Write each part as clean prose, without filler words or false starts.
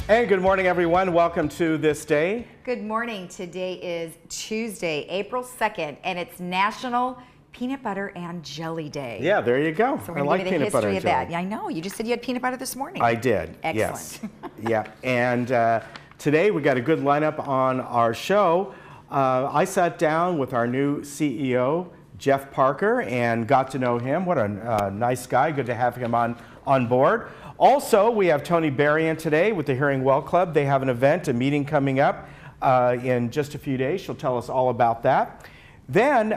And good morning, everyone. Welcome to This Day. Good morning. Today is Tuesday, April 2nd, and it's National Peanut Butter and Jelly Day. Yeah, there you go. So we're going to give you the history of that. Yeah, I know. You just said you had peanut butter this morning. I did. Excellent. Yes. Yeah. And today we got a good lineup on our show. I sat down with our new CEO, Jeff Parker, and got to know him. What a nice guy. Good to have him on board. Also, we have Tony Berrien today with the Hearing Well Club. They have an event, a meeting coming up in just a few days. She'll tell us all about that. Then,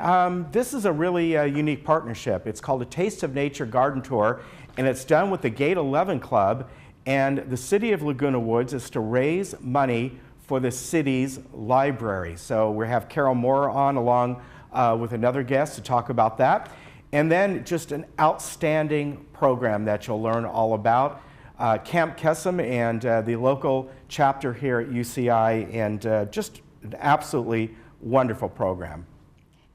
this is a really unique partnership. It's called a Taste of Nature Garden Tour, and it's done with the Gate 11 Club. And the city of Laguna Woods is to raise money for the city's library. So we have Carol Moore on along with another guest to talk about that. And then just an outstanding program that you'll learn all about. Camp Kesem and the local chapter here at UCI, and just an absolutely wonderful program.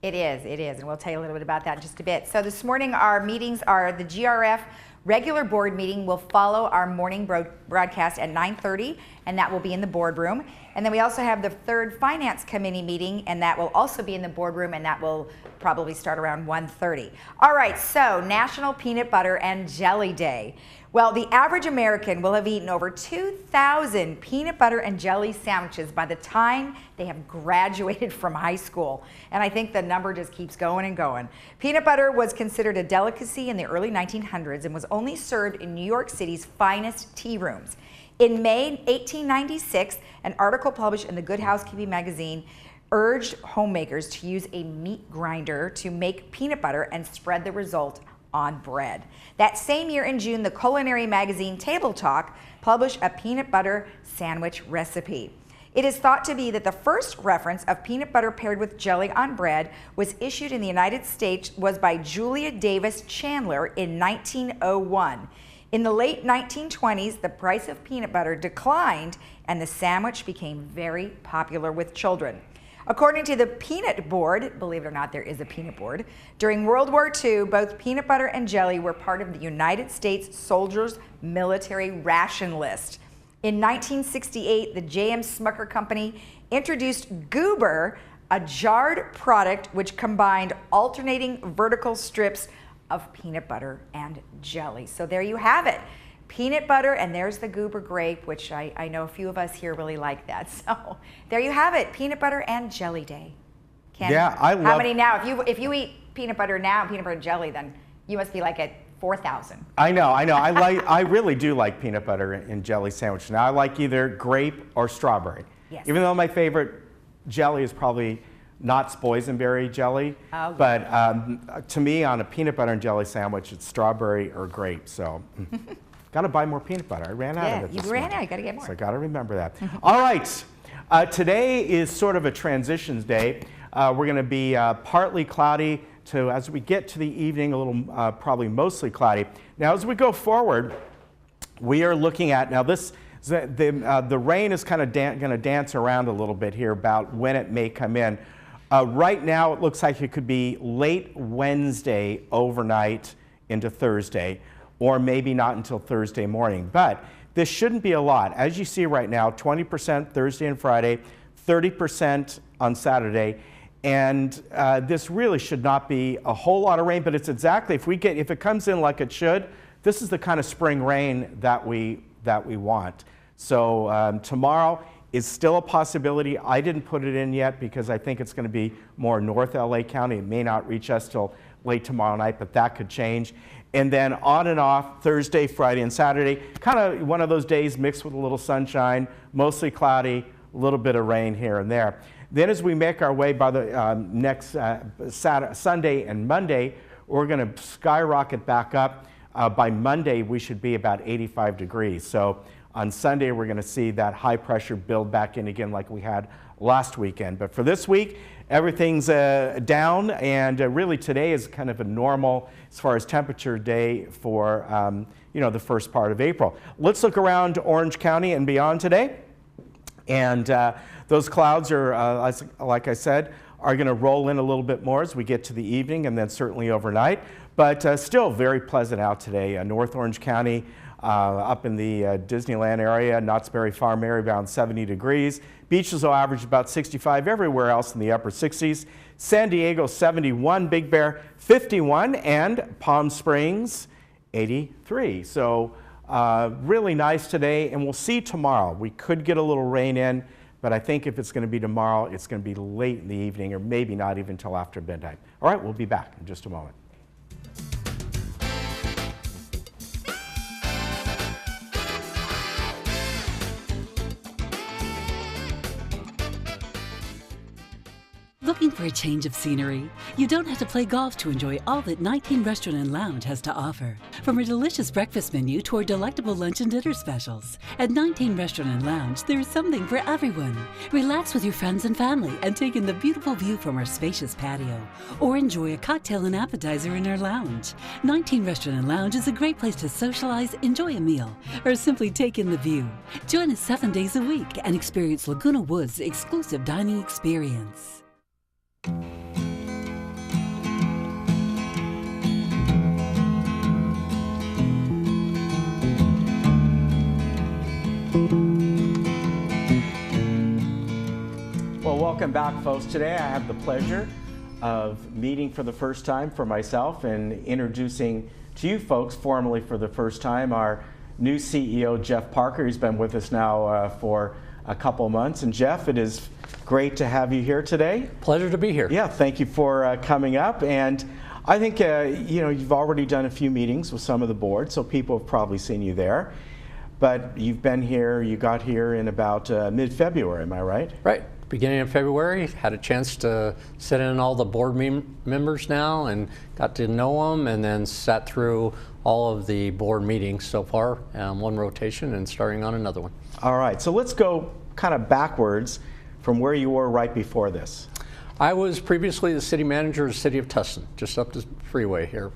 It is, and we'll tell you a little bit about that in just a bit. So this morning our meetings are the GRF regular board meeting will follow our morning broadcast at 9:30, and that will be in the boardroom. And then we also have the third finance committee meeting, and that will also be in the boardroom, and that will probably start around 1:30. All right, so National Peanut Butter and Jelly Day. Well, the average American will have eaten over 2,000 peanut butter and jelly sandwiches by the time they have graduated from high school. And I think the number just keeps going and going. Peanut butter was considered a delicacy in the early 1900s and was only served in New York City's finest tea rooms. In May 1896, an article published in the Good Housekeeping magazine urged homemakers to use a meat grinder to make peanut butter and spread the result on bread. That same year in June, the culinary magazine Table Talk published a peanut butter sandwich recipe. It is thought to be that the first reference of peanut butter paired with jelly on bread was issued in the United States was by Julia Davis Chandler in 1901. In the late 1920s, the price of peanut butter declined and the sandwich became very popular with children. According to the Peanut Board, believe it or not, there is a peanut board, during World War II, both peanut butter and jelly were part of the United States soldiers' military ration list. In 1968, the J.M. Smucker Company introduced Goober, a jarred product which combined alternating vertical strips of peanut butter and jelly. So there you have it. Peanut butter, and there's the Goober grape, which I know a few of us here really like that. So there you have it, Peanut Butter and Jelly Day. Ken, yeah, I love. How many now? If you eat peanut butter now, peanut butter and jelly, then you must be like at 4,000. I know. I really do like peanut butter and jelly sandwich. Now I like either grape or strawberry. Yes. Even though my favorite jelly is probably not boysenberry jelly, but to me on a peanut butter and jelly sandwich, it's strawberry or grape. So. Got to buy more peanut butter. I ran out of it. Yeah, you ran out. You got to get more. So I got to remember that. All right. Today is sort of a transitions day. We're going to be partly cloudy to, as we get to the evening, a little probably mostly cloudy. Now, as we go forward, we are looking at, now this, the rain is kind of going to dance around a little bit here about when it may come in. Right now, it looks like it could be late Wednesday overnight into Thursday, or maybe not until Thursday morning. But this shouldn't be a lot. As you see right now, 20% Thursday and Friday, 30% on Saturday, and this really should not be a whole lot of rain, but it's exactly, if it comes in like it should, this is the kind of spring rain that we want. So tomorrow is still a possibility. I didn't put it in yet because I think it's going to be more North LA County. It may not reach us till late tomorrow night, but that could change. And then on and off Thursday, Friday, and Saturday, kind of one of those days mixed with a little sunshine, mostly cloudy, a little bit of rain here and there. Then as we make our way by the next Sunday and Monday, we're going to skyrocket back up. By Monday, we should be about 85 degrees. So on Sunday, we're going to see that high pressure build back in again like we had last weekend. But for this week, everything's down, and really today is kind of a normal, as far as temperature, day for the first part of April. Let's look around Orange County and beyond today. And those clouds are, like I said, are going to roll in a little bit more as we get to the evening and then certainly overnight. But still very pleasant out today. North Orange County, Up in the Disneyland area, Knott's Berry Farm area, around 70 degrees. Beaches will average about 65, everywhere else in the upper 60s. San Diego 71, Big Bear 51, and Palm Springs 83. So really nice today, and we'll see tomorrow. We could get a little rain in, but I think if it's going to be tomorrow, it's going to be late in the evening, or maybe not even until after midnight. All right, we'll be back in just a moment. Looking for a change of scenery? You don't have to play golf to enjoy all that 19 Restaurant and Lounge has to offer. From a delicious breakfast menu to our delectable lunch and dinner specials. At 19 Restaurant and Lounge, there is something for everyone. Relax with your friends and family and take in the beautiful view from our spacious patio. Or enjoy a cocktail and appetizer in our lounge. 19 Restaurant and Lounge is a great place to socialize, enjoy a meal, or simply take in the view. Join us 7 days a week and experience Laguna Woods' exclusive dining experience. Well, welcome back, folks. Today I have the pleasure of meeting for the first time for myself and introducing to you folks formally for the first time our new CEO, Jeff Parker. He's been with us now for a couple months. And Jeff, it is great to have you here today. Pleasure to be here. Yeah, thank you for coming up. And I think you've already done a few meetings with some of the board, so people have probably seen you there. But you've been here, you got here in about mid-February, am I right? Right. Beginning of February, had a chance to sit in all the board members now and got to know them, and then sat through all of the board meetings so far, one rotation and starting on another one. All right, so let's go kind of backwards from where you were right before this. I was previously the city manager of the city of Tustin, just up the freeway here.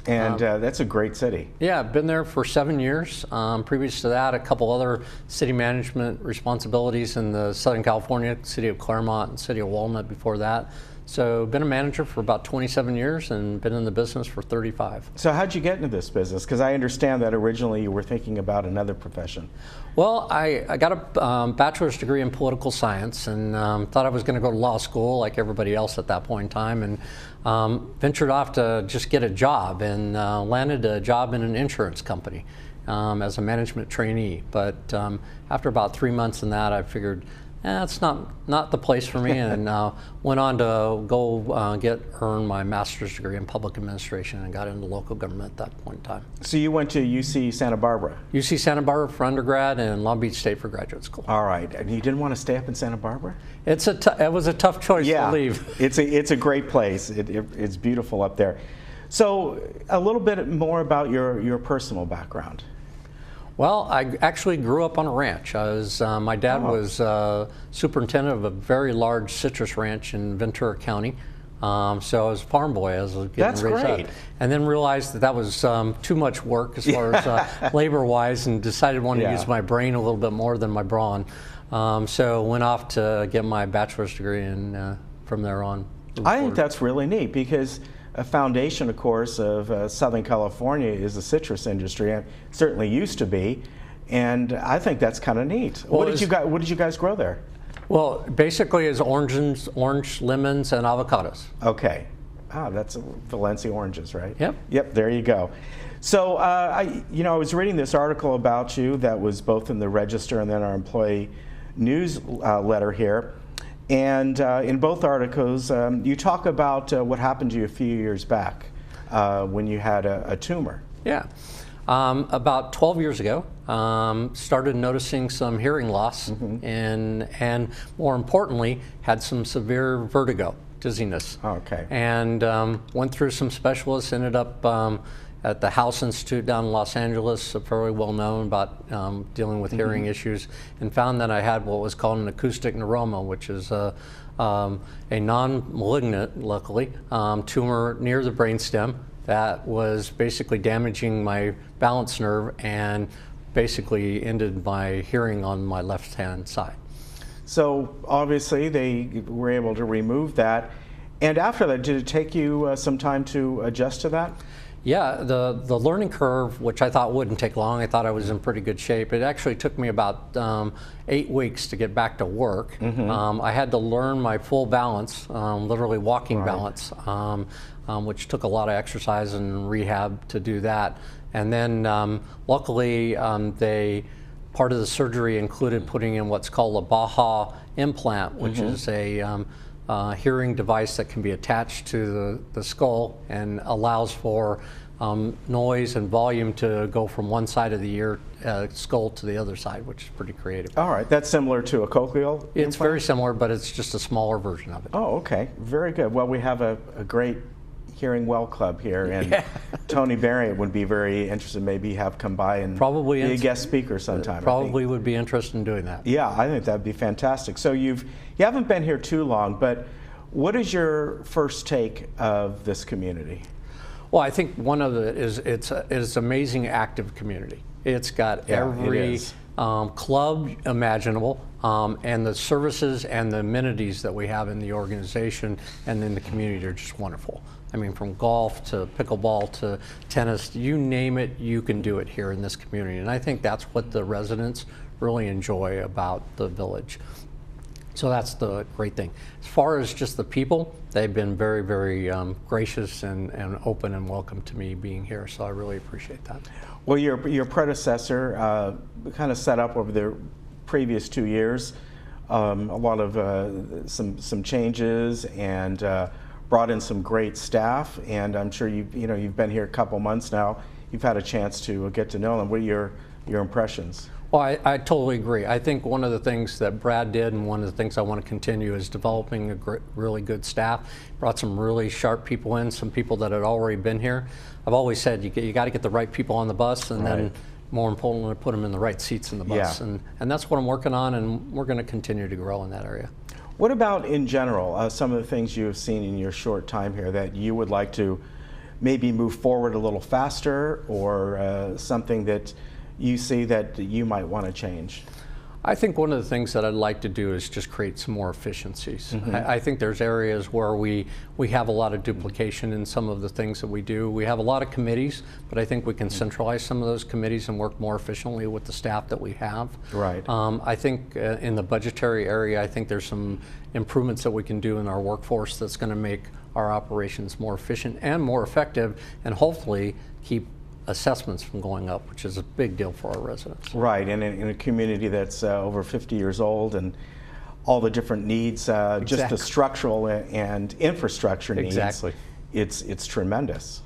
And that's a great city. Yeah, I've been there for 7 years. Previous to that, a couple other city management responsibilities in the Southern California, city of Claremont and city of Walnut before that. So been a manager for about 27 years and been in the business for 35. So how'd you get into this business? Because I understand that originally you were thinking about another profession. Well, I got a bachelor's degree in political science and thought I was going to go to law school like everybody else at that point in time, and ventured off to just get a job and landed a job in an insurance company as a management trainee. But after about 3 months in that, I figured, it's not the place for me, and went on to go earn my master's degree in public administration and got into local government at that point in time. So you went to UC Santa Barbara? UC Santa Barbara for undergrad and Long Beach State for graduate school. All right, and you didn't want to stay up in Santa Barbara? It was a tough choice to leave. it's a great place. It's beautiful up there. So a little bit more about your personal background. Well, I actually grew up on a ranch. My dad was superintendent of a very large citrus ranch in Ventura County. So I was a farm boy as I was getting raised up. And then realized that was too much work as far as labor-wise, and decided I wanted to use my brain a little bit more than my brawn. So went off to get my bachelor's degree, and from there on. I think that's really neat, because a foundation, of course, of Southern California is the citrus industry, and certainly used to be, and I think that's kind of neat. Well, what did you guys grow there? Well, basically it's orange, lemons, and avocados. Okay. That's Valencia oranges, right? Yep. Yep, there you go. So, I was reading this article about you that was both in the Register and then our employee newsletter here. And in both articles, you talk about what happened to you a few years back when you had a tumor. Yeah. About 12 years ago, started noticing some hearing loss, and more importantly, had some severe vertigo, dizziness. Okay. And went through some specialists, ended up at the House Institute down in Los Angeles, fairly well known about dealing with hearing issues, and found that I had what was called an acoustic neuroma, which is a non-malignant, luckily, tumor near the brainstem that was basically damaging my balance nerve and basically ended my hearing on my left-hand side. So obviously they were able to remove that. And after that, did it take you some time to adjust to that? Yeah, the learning curve, which I thought wouldn't take long, I thought I was in pretty good shape. It actually took me about 8 weeks to get back to work. I had to learn my full balance, literally walking balance, which took a lot of exercise and rehab to do that. And then luckily, part of the surgery included putting in what's called a Baha implant, which is a hearing device that can be attached to the skull and allows for noise and volume to go from one side of the ear skull to the other side, which is pretty creative. All right, that's similar to a cochlear implant? It's very similar, but it's just a smaller version of it. Oh, okay, very good. Well, we have a great Hearing Well Club here, and Tony Barry would be very interested, maybe have come by and be a guest speaker sometime. Probably would be interested in doing that. Yeah, I think that'd be fantastic. So you haven't been here too long, but what is your first take of this community? Well, I think one of it is it's an amazing active community. It's got every club imaginable, and the services and the amenities that we have in the organization and in the community are just wonderful. I mean, from golf to pickleball to tennis, you name it, you can do it here in this community. And I think that's what the residents really enjoy about the village. So that's the great thing. As far as just the people, they've been very, very gracious and open and welcome to me being here. So I really appreciate that. Well, your predecessor kind of set up over the previous 2 years a lot of some changes and brought in some great staff. And I'm sure you've been here a couple months now. You've had a chance to get to know them. What are your impressions? Well, I totally agree. I think one of the things that Brad did and one of the things I want to continue is developing a really good staff. Brought some really sharp people in, some people that had already been here. I've always said you got to get the right people on the bus, and then more importantly, put them in the right seats in the bus. And that's what I'm working on, and we're going to continue to grow in that area. What about in general, some of the things you have seen in your short time here that you would like to maybe move forward a little faster, or something that you see that you might want to change? I think one of the things that I'd like to do is just create some more efficiencies. I think there's areas where we have a lot of duplication in some of the things that we do. We have a lot of committees, but I think we can centralize some of those committees and work more efficiently with the staff that we have. Right. I think in the budgetary area, I think there's some improvements that we can do in our workforce that's going to make our operations more efficient and more effective, and hopefully keep assessments from going up, which is a big deal for our residents. Right, and in a community that's over 50 years old and all the different needs, just the structural and infrastructure needs, it's tremendous.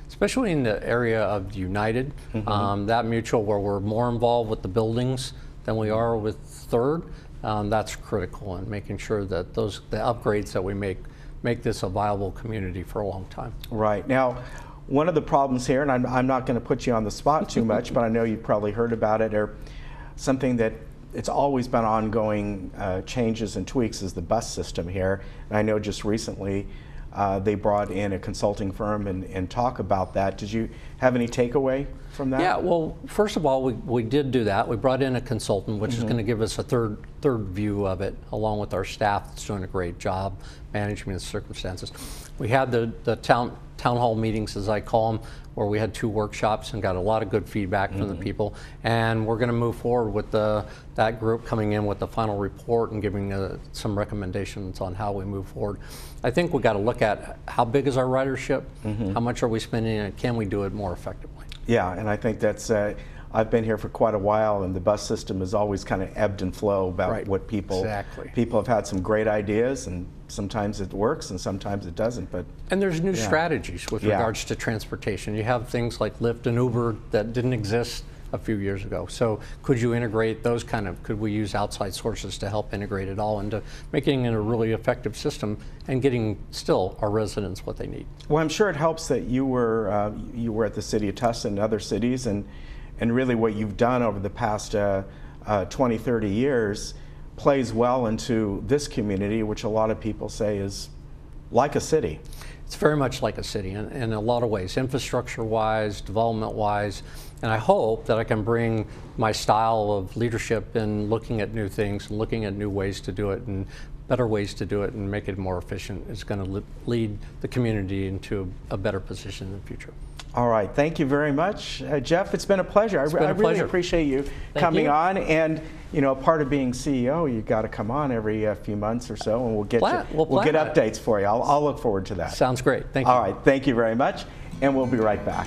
Especially in the area of United, that mutual where we're more involved with the buildings than we are with Third, that's critical in making sure that the upgrades that we make this a viable community for a long time. Right. Now, one of the problems here, and I'm not going to put you on the spot too much, but I know you've probably heard about it, or something that it's always been ongoing changes and tweaks, is the bus system here. And I know just recently they brought in a consulting firm and talk about that. Did you have any takeaway from that? Yeah, well, first of all, we did do that. We brought in a consultant, which is going to give us a third view of it, along with our staff that's doing a great job managing the circumstances. We had the town hall meetings, as I call them, where we had 2 workshops and got a lot of good feedback from the people. And we're going to move forward with that group coming in with the final report and giving some recommendations on how we move forward. I think we got to look at how big is our ridership, how much are we spending, and can we do it more effectively? Yeah, and I think that's, I've been here for quite a while, and the bus system has always kind of ebbed and flowed about what people have had some great ideas, and sometimes it works and sometimes it doesn't. And there's new strategies with regards to transportation. You have things like Lyft and Uber that didn't exist a few years ago. So could you integrate those could we use outside sources to help integrate it all into making it a really effective system and getting still our residents what they need? Well, I'm sure it helps that you were at the city of Tustin and other cities, and really what you've done over the past 20, 30 years plays well into this community, which a lot of people say is like a city. It's very much like a city in a lot of ways, infrastructure-wise, development-wise, and I hope that I can bring my style of leadership in looking at new things and looking at new ways to do it and better ways to do it and make it more efficient is going to lead the community into a better position in the future. All right, thank you very much, Jeff. It's been a pleasure. I really appreciate you coming on. And you know, part of being CEO, you got to come on every few months or so, and we'll get updates for you. I'll look forward to that. Sounds great. Thank you. All right, thank you very much, and we'll be right back.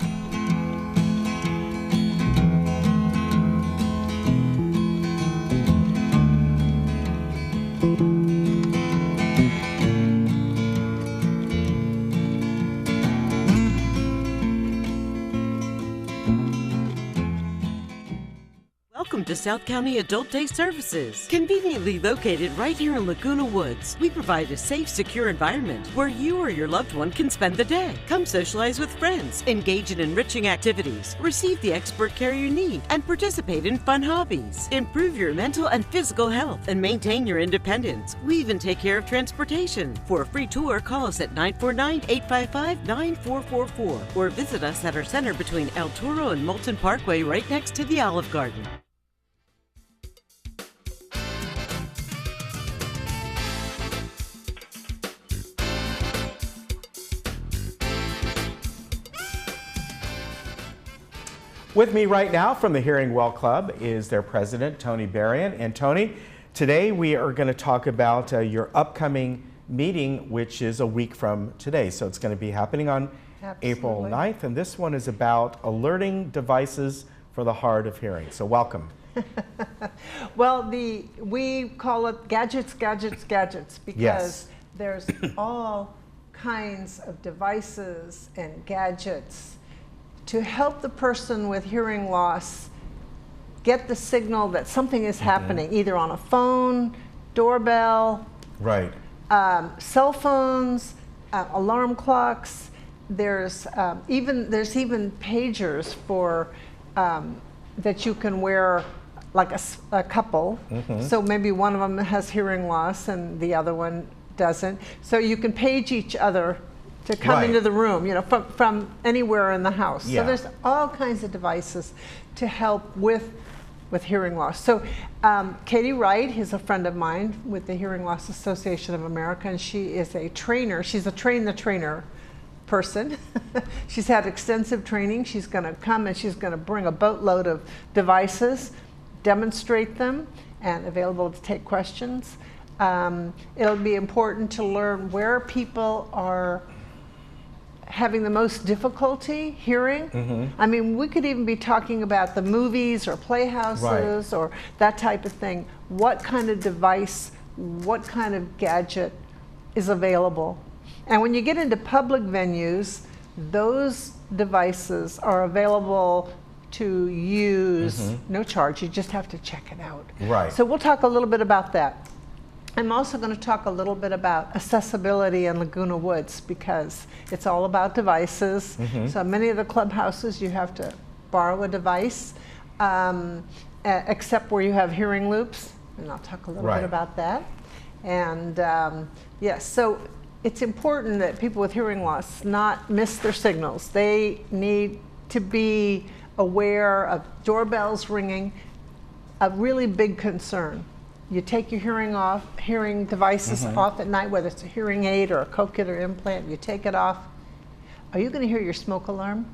Welcome to South County Adult Day Services. Conveniently located right here in Laguna Woods, we provide a safe, secure environment where you or your loved one can spend the day. Come socialize with friends, engage in enriching activities, receive the expert care you need, and participate in fun hobbies. Improve your mental and physical health and maintain your independence. We even take care of transportation. For a free tour, call us at 949-855-9444 or visit us at our center between El Toro and Moulton Parkway right next to the Olive Garden. With me right now from the Hearing Well Club is their president, Tony Berrien. And Tony, today we are going to talk about your upcoming meeting, which is a week from today. So it's going to be happening on April 9th. And this one is about alerting devices for the hard of hearing. So welcome. Well, we call it gadgets, gadgets, gadgets, because there's all kinds of devices and gadgets to help the person with hearing loss get the signal that something is happening, either on a phone, doorbell, cell phones, alarm clocks. There's even pagers for that you can wear, like a couple. So maybe one of them has hearing loss and the other one doesn't. So you can page each other to come into the room, you know, from anywhere in the house. So there's all kinds of devices to help with hearing loss. So Katie Wright is a friend of mine with the Hearing Loss Association of America, and she is a trainer. She's a train-the-trainer person. She's had extensive training. She's going to come and she's going to bring a boatload of devices, demonstrate them, and available to take questions. It'll be important to learn where people are having the most difficulty hearing. I mean, we could even be talking about the movies or playhouses or that type of thing. What kind of device, what kind of gadget is available? And when you get into public venues, those devices are available to use, no charge. You just have to check it out. So we'll talk a little bit about that. I'm also going to talk a little bit about accessibility in Laguna Woods, because it's all about devices. So many of the clubhouses you have to borrow a device, except where you have hearing loops, and I'll talk a little bit about that. And yes, so it's important that people with hearing loss not miss their signals. They need to be aware of doorbells ringing, a really big concern. You take your hearing devices off at night, whether it's a hearing aid or a cochlear implant, you take it off. Are you going to hear your smoke alarm?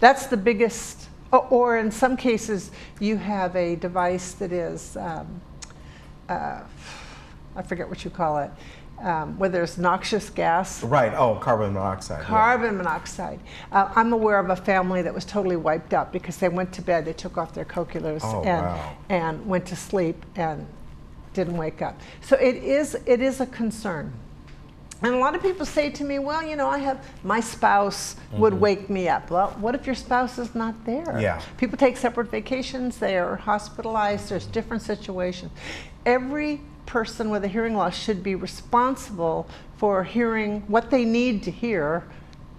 That's the biggest, or in some cases, you have a device that is, I forget what you call it, where there's noxious gas. Carbon monoxide. Carbon monoxide. I'm aware of a family that was totally wiped out because they went to bed, they took off their cochlears and went to sleep and didn't wake up. So it is a concern. And a lot of people say to me, well, you know, my spouse would wake me up. Well, what if your spouse is not there? People take separate vacations, they are hospitalized, there's different situations. Every person with a hearing loss should be responsible for hearing what they need to hear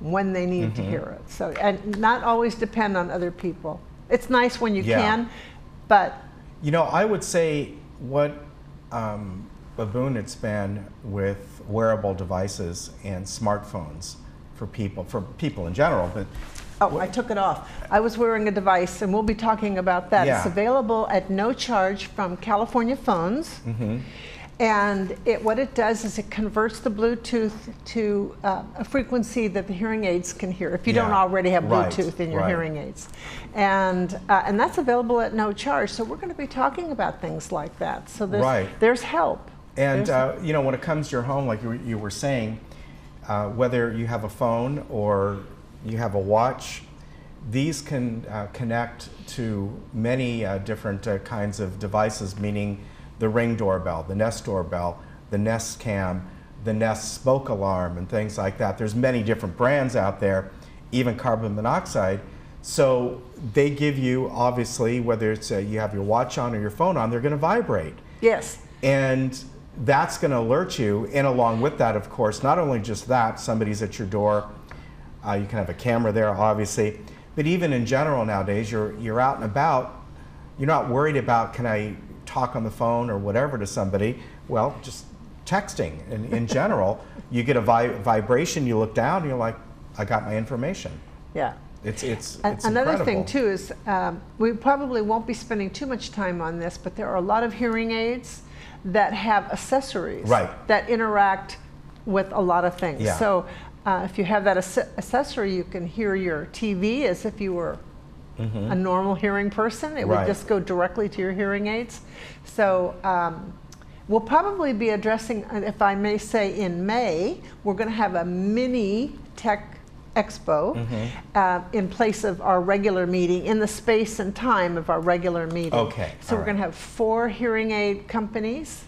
when they need to hear it. So, and not always depend on other people. It's nice when you can, but you know, I would say what a boon it's been with wearable devices and smartphones for people in general. But I took it off. I was wearing a device, and we'll be talking about that. It's available at no charge from California Phones. And what it does is it converts the Bluetooth to a frequency that the hearing aids can hear, if you don't already have Bluetooth in your hearing aids. And that's available at no charge. So we're going to be talking about things like that. So there's help. And you know, when it comes to your home, like you were saying, whether you have a phone or you have a watch, these can connect to many different kinds of devices, meaning the Ring doorbell, the Nest doorbell, the Nest Cam, the Nest smoke alarm, and things like that. There's many different brands out there, even carbon monoxide. So they give you, obviously, whether it's you have your watch on or your phone on, they're going to vibrate. Yes. And that's going to alert you. And along with that, of course, not only just that, somebody's at your door. You can have a camera there, obviously. But even in general nowadays, you're out and about. You're not worried about, can I talk on the phone or whatever to somebody? Well, just texting. In general, you get a vibration, you look down, and you're like, I got my information. Yeah. It's another incredible. thing too is we probably won't be spending too much time on this, but there are a lot of hearing aids that have accessories that interact with a lot of things. Yeah. So if you have that accessory, you can hear your TV as if you were a normal hearing person. It would just go directly to your hearing aids. So we'll probably be addressing, if I may say, in May, we're going to have a mini tech expo in place of our regular meeting, in the space and time of our regular meeting. Okay. So we're going to have 4 hearing aid companies,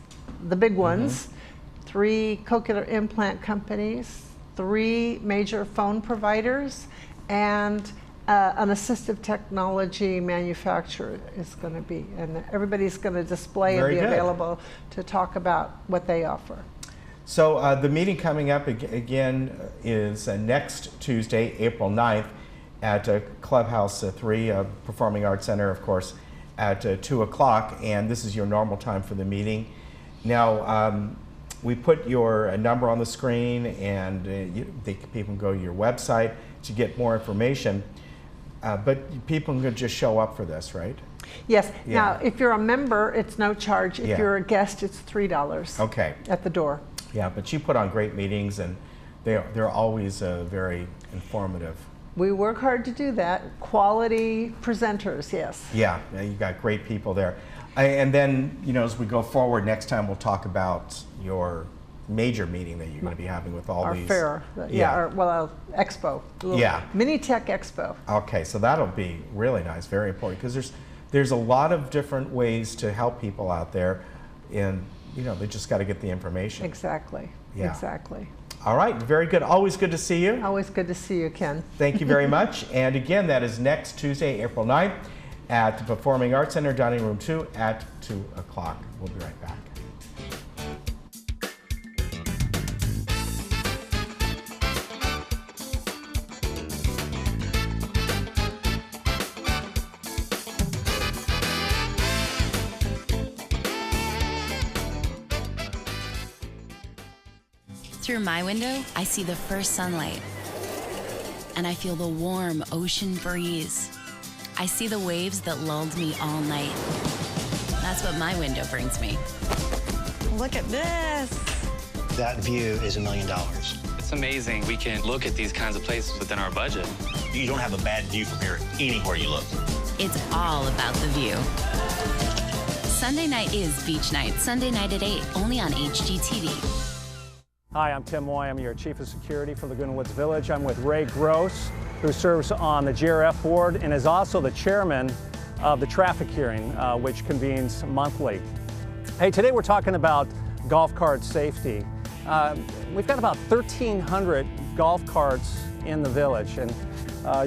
the big ones, 3 cochlear implant companies, 3 major phone providers, and an assistive technology manufacturer is going to be, and everybody's going to display and be available to talk about what they offer. So the meeting coming up again is next Tuesday, April 9th at Clubhouse 3, Performing Arts Center, of course, at 2 o'clock, and this is your normal time for the meeting. Now, we put your number on the screen, and people can go to your website to get more information. But people can just show up for this, right? Yes. Yeah. Now, if you're a member, it's no charge. If you're a guest, it's $3 at the door. Yeah, but you put on great meetings, and they're always very informative. We work hard to do that. Quality presenters, yes. Yeah, you got great people there. And then, you know, as we go forward, next time we'll talk about your major meeting that you're going to be having with all these. Our fair, our expo. Mini Tech Expo. Okay, so that'll be really nice, very important, because there's a lot of different ways to help people out there, and you know, they just got to get the information. Exactly. Yeah. Exactly. All right, very good. Always good to see you. Always good to see you, Ken. Thank you very much. And again, that is next Tuesday, April 9th at the Performing Arts Center, Dining Room 2 at 2 o'clock. We'll be right back. Through my window, I see the first sunlight, and I feel the warm ocean breeze. I see the waves that lulled me all night. That's what my window brings me. Look at this. That view is $1 million. It's amazing. We can look at these kinds of places within our budget. You don't have a bad view from here anywhere you look. It's all about the view. Sunday night is beach night. Sunday night at 8, only on HGTV. Hi, I'm Tim Moy. I'm your Chief of Security for Laguna Woods Village. I'm with Ray Gross, who serves on the GRF board and is also the chairman of the traffic hearing, which convenes monthly. Hey, today we're talking about golf cart safety. We've got about 1,300 golf carts in the village, and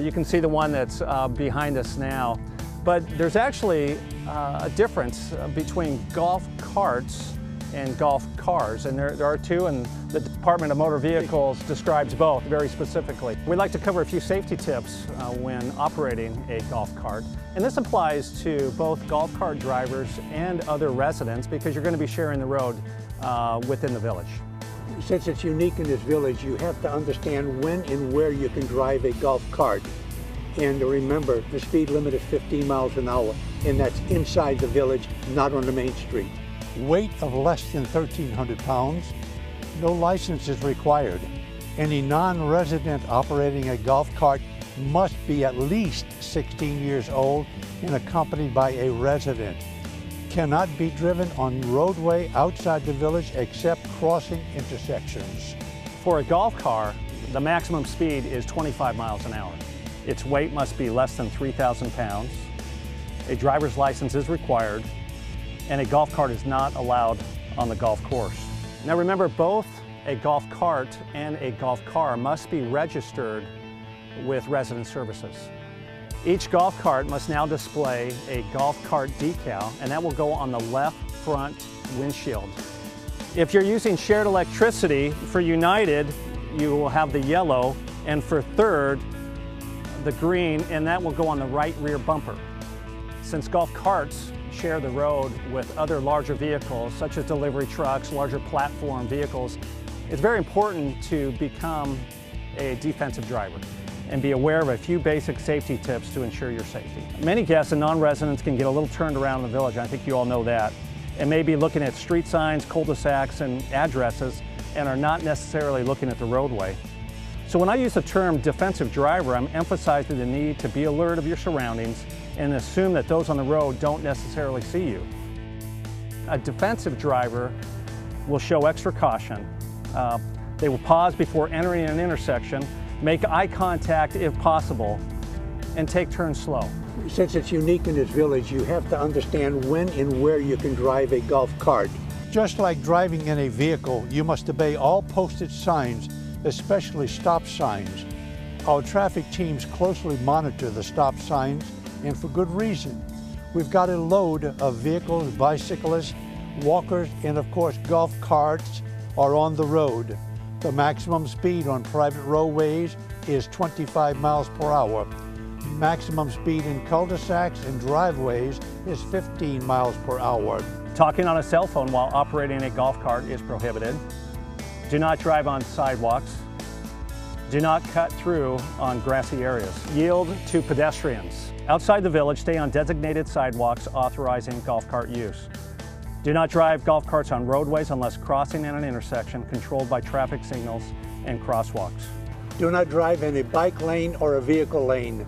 you can see the one that's behind us now. But there's actually a difference between golf carts and golf cars, and there are two, and the Department of Motor Vehicles describes both very specifically. We'd like to cover a few safety tips when operating a golf cart, and this applies to both golf cart drivers and other residents, because you're going to be sharing the road within the village. Since it's unique in this village, you have to understand when and where you can drive a golf cart. And remember, the speed limit is 15 miles an hour, and that's inside the village, not on the main street. weight of less than 1,300 pounds, no license is required. Any non-resident operating a golf cart must be at least 16 years old and accompanied by a resident. Cannot be driven on roadway outside the village except crossing intersections. For a golf car, the maximum speed is 25 miles an hour. Its weight must be less than 3,000 pounds. A driver's license is required, and a golf cart is not allowed on the golf course. Now remember, both a golf cart and a golf car must be registered with resident services. Each golf cart must now display a golf cart decal, and that will go on the left front windshield. If you're using shared electricity, for United, you will have the yellow, and for Third, the green, and that will go on the right rear bumper. Since golf carts share the road with other larger vehicles, such as delivery trucks, larger platform vehicles, it's very important to become a defensive driver and be aware of a few basic safety tips to ensure your safety. Many guests and non-residents can get a little turned around in the village. I think you all know that. And may be looking at street signs, cul-de-sacs, and addresses, and are not necessarily looking at the roadway. So when I use the term defensive driver, I'm emphasizing the need to be alert of your surroundings and assume that those on the road don't necessarily see you. A defensive driver will show extra caution. They will pause before entering an intersection, make eye contact if possible, and take turns slow. Since it's unique in this village, you have to understand when and where you can drive a golf cart. Just like driving in a vehicle, you must obey all posted signs, especially stop signs. Our traffic teams closely monitor the stop signs, and for good reason. We've got a load of vehicles, bicyclists, walkers, and of course golf carts are on the road. The maximum speed on private roadways is 25 miles per hour. Maximum speed in cul-de-sacs and driveways is 15 miles per hour. Talking on a cell phone while operating a golf cart is prohibited. Do not drive on sidewalks. Do not cut through on grassy areas. Yield to pedestrians. Outside the village, stay on designated sidewalks authorizing golf cart use. Do not drive golf carts on roadways unless crossing at an intersection controlled by traffic signals and crosswalks. Do not drive in a bike lane or a vehicle lane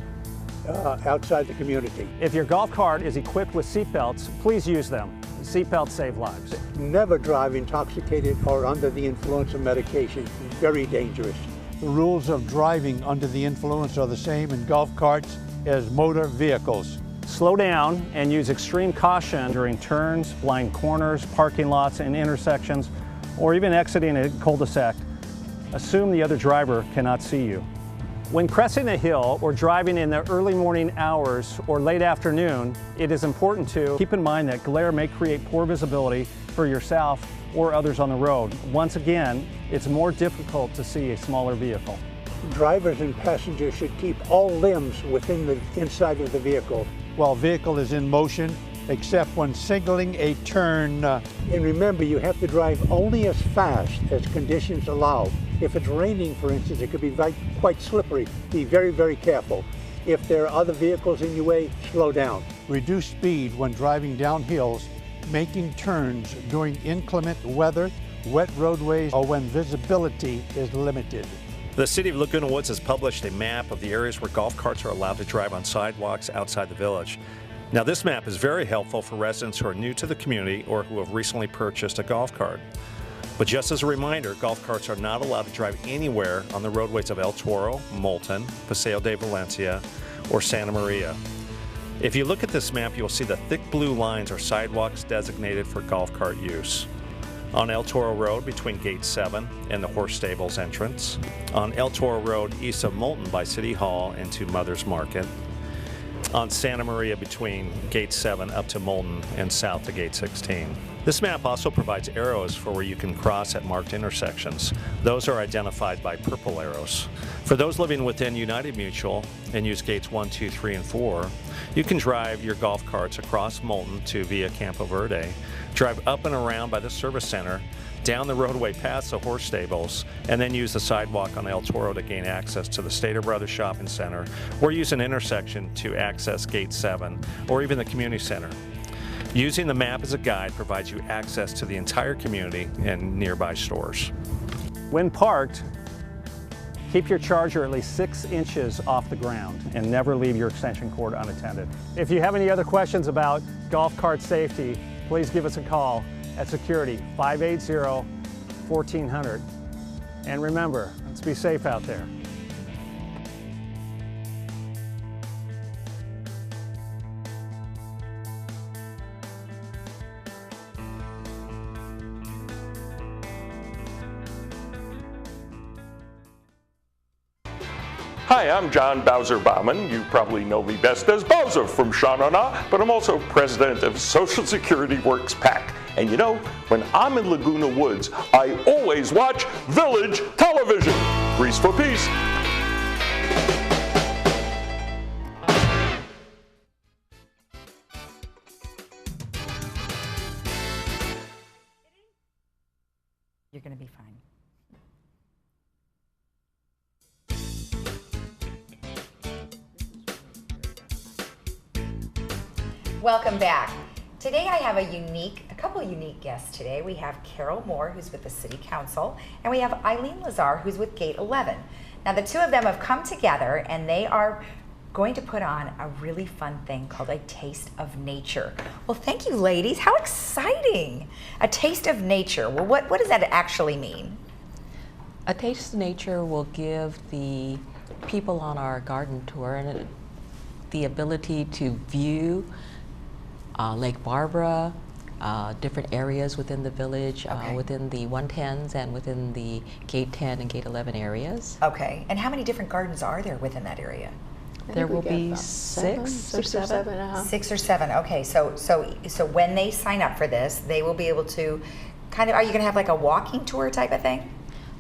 outside the community. If your golf cart is equipped with seat belts, please use them. Seatbelts save lives. Never drive intoxicated or under the influence of medication. Very dangerous. The rules of driving under the influence are the same in golf carts as motor vehicles. Slow down and use extreme caution during turns, blind corners, parking lots, and intersections, or even exiting a cul-de-sac. Assume the other driver cannot see you. When cresting a hill or driving in the early morning hours or late afternoon, it is important to keep in mind that glare may create poor visibility for yourself or others on the road. Once again, it's more difficult to see a smaller vehicle. Drivers and passengers should keep all limbs within the inside of the vehicle while vehicle is in motion, except when signaling a turn. And remember, you have to drive only as fast as conditions allow. If it's raining, for instance, it could be quite slippery. Be very, very careful. If there are other vehicles in your way, slow down. Reduce speed when driving down hills, making turns during inclement weather, wet roadways, or when visibility is limited. The City of Laguna Woods has published a map of the areas where golf carts are allowed to drive on sidewalks outside the village. Now, this map is very helpful for residents who are new to the community or who have recently purchased a golf cart. But just as a reminder, golf carts are not allowed to drive anywhere on the roadways of El Toro, Moulton, Paseo de Valencia, or Santa Maria. If you look at this map, you'll see the thick blue lines are sidewalks designated for golf cart use. On El Toro Road between Gate 7 and the horse stables entrance. On El Toro Road east of Moulton by City Hall and to Mother's Market. On Santa Maria between Gate 7 up to Moulton and south to Gate 16. This map also provides arrows for where you can cross at marked intersections. Those are identified by purple arrows. For those living within United Mutual and use gates 1, 2, 3, and 4, you can drive your golf carts across Moulton to Via Campo Verde, drive up and around by the service center, down the roadway past the horse stables, and then use the sidewalk on El Toro to gain access to the Stater Brothers Shopping Center, or use an intersection to access Gate 7, or even the community center. Using the map as a guide provides you access to the entire community and nearby stores. When parked, keep your charger at least 6 inches off the ground and never leave your extension cord unattended. If you have any other questions about golf cart safety, please give us a call at Security 580-1400. And remember, let's be safe out there. Hi, I'm John Bowser Bauman. You probably know me best as Bowser from Sha Na Na, but I'm also president of Social Security Works PAC. And you know, when I'm in Laguna Woods, I always watch Village television. Grease for peace. You're going to be fine. Welcome back. Today I have a couple of unique guests today. We have Carol Moore, who's with the City Council, and we have Eileen Lazar, who's with Gate 11. Now the two of them have come together and they are going to put on a really fun thing called a Taste of Nature. Well, thank you, ladies. How exciting! A Taste of Nature. Well, what does that actually mean? A Taste of Nature will give the people on our garden tour the ability to view Lake Barbara, different areas within the village, within the 110s and within the Gate 10 and Gate 11 areas. Okay, and how many different gardens are there within that area? There will be 6 or 7. 6 or 7. Okay, so when they sign up for this, they will be able to kind of, are you going to have like a walking tour type of thing?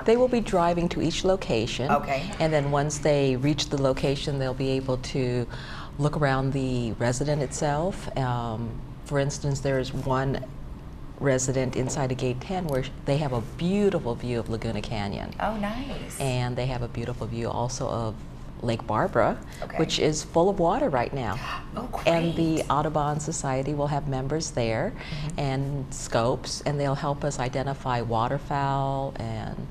They will be driving to each location. Okay. And then once they reach the location, they'll be able to look around the resident itself. For instance, there's one resident inside of Gate 10 where they have a beautiful view of Laguna Canyon. Oh, nice. And they have a beautiful view also of Lake Barbara, okay, which is full of water right now. Oh, great. And the Audubon Society will have members there, and scopes, and they'll help us identify waterfowl and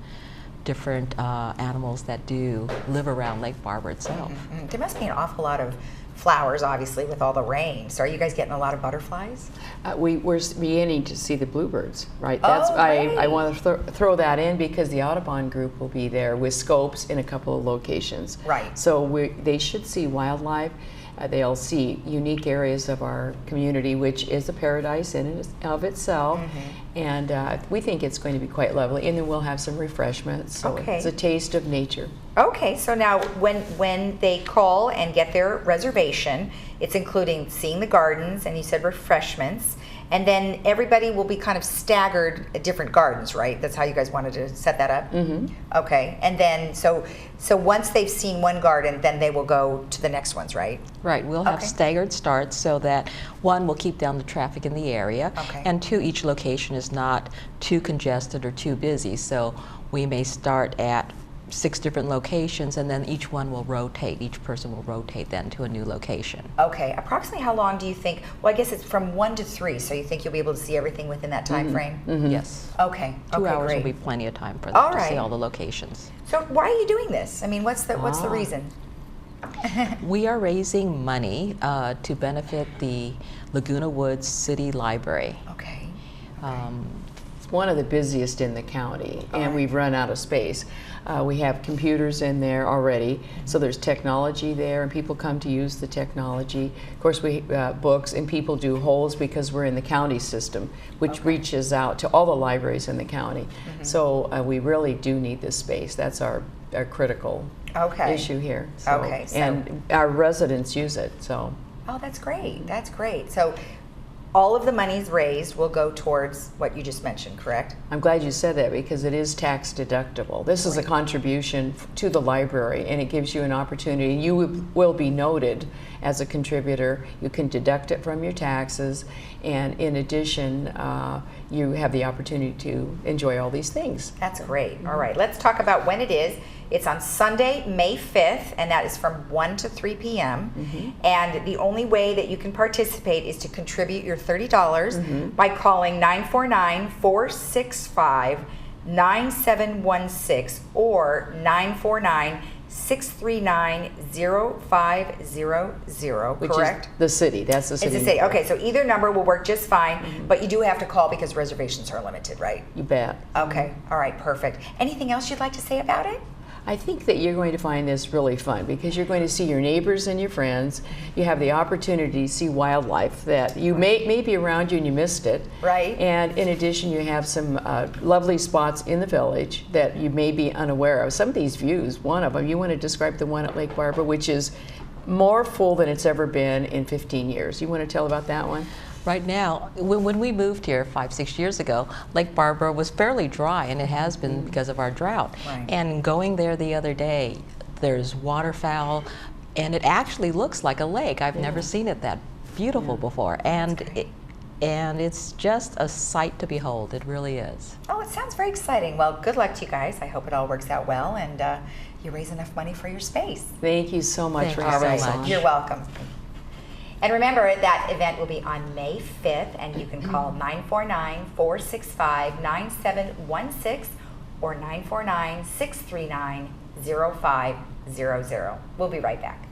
different animals that do live around Lake Barbara itself. There must be an awful lot of flowers, obviously, with all the rain. So are you guys getting a lot of butterflies? We're beginning to see the bluebirds, right? That's I want to throw that in because the Audubon group will be there with scopes in a couple of locations. Right. So they should see wildlife. They'll see unique areas of our community, which is a paradise in and of itself. And we think it's going to be quite lovely. And then we'll have some refreshments. So it's a taste of nature. Okay, so now when they call and get their reservation, it's including seeing the gardens, and you said refreshments, and then everybody will be kind of staggered at different gardens, right? That's how you guys wanted to set that up? Okay, and then so once they've seen one garden, then they will go to the next ones, right? Right, we'll have staggered starts so that 1, will keep down the traffic in the area, and 2, each location is not too congested or too busy. So we may start at 6 different locations, and then each one will rotate. Each person will rotate then to a new location. Okay, approximately how long do you think? Well, I guess it's from 1 to 3, so you think you'll be able to see everything within that time frame? Yes. Okay. 2 hours great. will be plenty of time for them to see all the locations. So why are you doing this? I mean, what's the reason? We are raising money to benefit the Laguna Woods City Library. Okay. It's one of the busiest in the county, and we've run out of space. We have computers in there already, so there's technology there, and people come to use the technology. Of course, we books, and people do holds because we're in the county system, which reaches out to all the libraries in the county. So we really do need this space. That's our critical issue here. So, and our residents use it. So. Oh, that's great. That's great. So all of the monies raised will go towards what you just mentioned, correct? I'm glad you said that because it is tax deductible. This is a contribution to the library, and it gives you an opportunity. You will be noted as a contributor. You can deduct it from your taxes, and in addition, you have the opportunity to enjoy all these things. That's great. All right, let's talk about when it is. It's on Sunday, May 5th, and that is from 1 to 3 p.m. And the only way that you can participate is to contribute your $30 by calling 949-465-9716 or 949-639-0500, Which correct? is the city. That's the city. It's the city. Okay, so either number will work just fine, but you do have to call because reservations are limited, right? You bet. Okay, all right, perfect. Anything else you'd like to say about it? I think that you're going to find this really fun because you're going to see your neighbors and your friends. You have the opportunity to see wildlife that you may be around you and you missed it. Right. And in addition, you have some lovely spots in the village that you may be unaware of. Some of these views, one of them, you want to describe the one at Lake Barbara, which is more full than it's ever been in 15 years. You want to tell about that one? Right now, when we moved here 5-6 years ago, Lake Barbara was fairly dry, and it has been because of our drought. Right. And going there the other day, there's waterfowl, and it actually looks like a lake. I've never seen it that beautiful before, and it's just a sight to behold. It really is. Oh, it sounds very exciting. Well, good luck to you guys. I hope it all works out well, and you raise enough money for your space. Thank you so much for having us on. You're welcome. And remember, that event will be on May 5th, and you can call 949-465-9716 or 949-639-0500. We'll be right back.